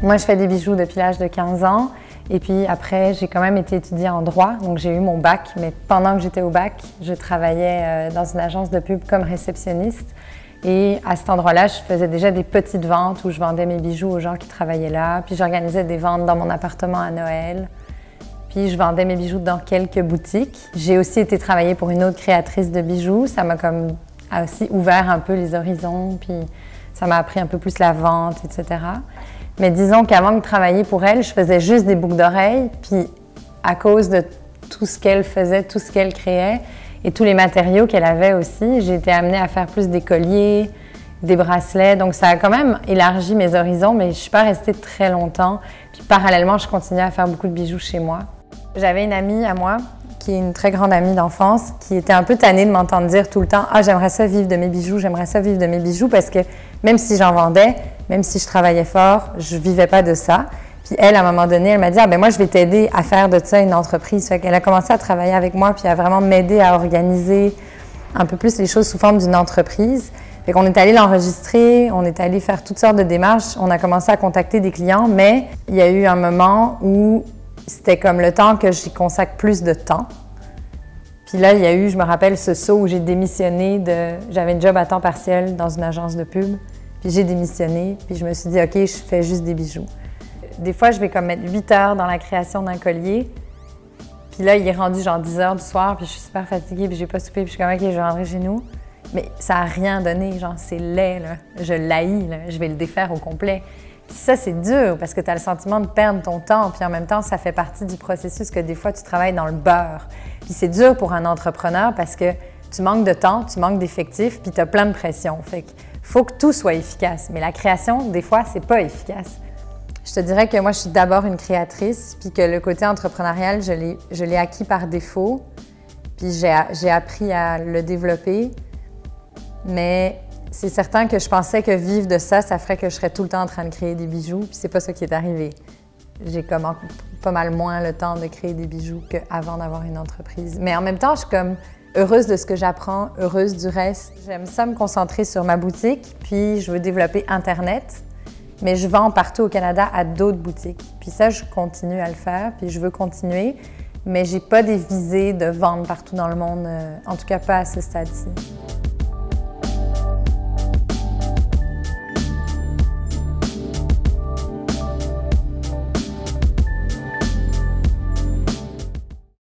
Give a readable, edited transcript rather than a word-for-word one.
Moi, je fais des bijoux depuis l'âge de 15 ans. Et puis après, j'ai quand même été étudiée en droit. Donc, j'ai eu mon bac. Mais pendant que j'étais au bac, je travaillais dans une agence de pub comme réceptionniste. Et à cet endroit-là, je faisais déjà des petites ventes où je vendais mes bijoux aux gens qui travaillaient là. Puis j'organisais des ventes dans mon appartement à Noël. Puis je vendais mes bijoux dans quelques boutiques. J'ai aussi été travailler pour une autre créatrice de bijoux. Ça m'a comme aussi ouvert un peu les horizons. Puis ça m'a appris un peu plus la vente, etc. Mais disons qu'avant de travailler pour elle, je faisais juste des boucles d'oreilles. Puis à cause de tout ce qu'elle faisait, tout ce qu'elle créait et tous les matériaux qu'elle avait aussi, j'ai été amenée à faire plus des colliers, des bracelets. Donc ça a quand même élargi mes horizons, mais je ne suis pas restée très longtemps. Puis parallèlement, je continuais à faire beaucoup de bijoux chez moi. J'avais une amie à moi, qui est une très grande amie d'enfance, qui était un peu tannée de m'entendre dire tout le temps « Ah, j'aimerais ça vivre de mes bijoux, j'aimerais ça vivre de mes bijoux » parce que même si j'en vendais, même si je travaillais fort, je ne vivais pas de ça. Puis elle, à un moment donné, elle m'a dit « Ah, ben moi, je vais t'aider à faire de ça une entreprise. » Fait qu'elle a commencé à travailler avec moi puis à vraiment m'aider à organiser un peu plus les choses sous forme d'une entreprise. Fait qu'on est allé l'enregistrer, on est allé faire toutes sortes de démarches, on a commencé à contacter des clients, mais il y a eu un moment où c'était comme le temps que j'y consacre plus de temps. Puis là, il y a eu, je me rappelle, ce saut où j'ai démissionné de... J'avais une job à temps partiel dans une agence de pub, puis j'ai démissionné, puis je me suis dit « OK, je fais juste des bijoux ». Des fois, je vais comme mettre 8 heures dans la création d'un collier, puis là, il est rendu genre 10 heures du soir, puis je suis super fatiguée, puis j'ai pas soupé, puis je suis comme « OK, je vais rentrer chez nous ». Mais ça n'a rien donné, genre c'est laid, là. Je l'haïs, là. Je vais le défaire au complet. Puis ça, c'est dur parce que tu as le sentiment de perdre ton temps, puis en même temps, ça fait partie du processus que des fois, tu travailles dans le beurre. Puis c'est dur pour un entrepreneur parce que tu manques de temps, tu manques d'effectifs, puis tu as plein de pression. Fait qu'il faut que tout soit efficace. Mais la création, des fois, c'est pas efficace. Je te dirais que moi, je suis d'abord une créatrice, puis que le côté entrepreneurial, je l'ai acquis par défaut, puis j'ai appris à le développer. Mais c'est certain que je pensais que vivre de ça, ça ferait que je serais tout le temps en train de créer des bijoux, puis c'est pas ça qui est arrivé. J'ai comme pas mal moins le temps de créer des bijoux qu'avant d'avoir une entreprise. Mais en même temps, je suis comme heureuse de ce que j'apprends, heureuse du reste. J'aime ça me concentrer sur ma boutique, puis je veux développer Internet, mais je vends partout au Canada à d'autres boutiques. Puis ça, je continue à le faire, puis je veux continuer, mais j'ai pas des visées de vendre partout dans le monde, en tout cas pas à ce stade-ci.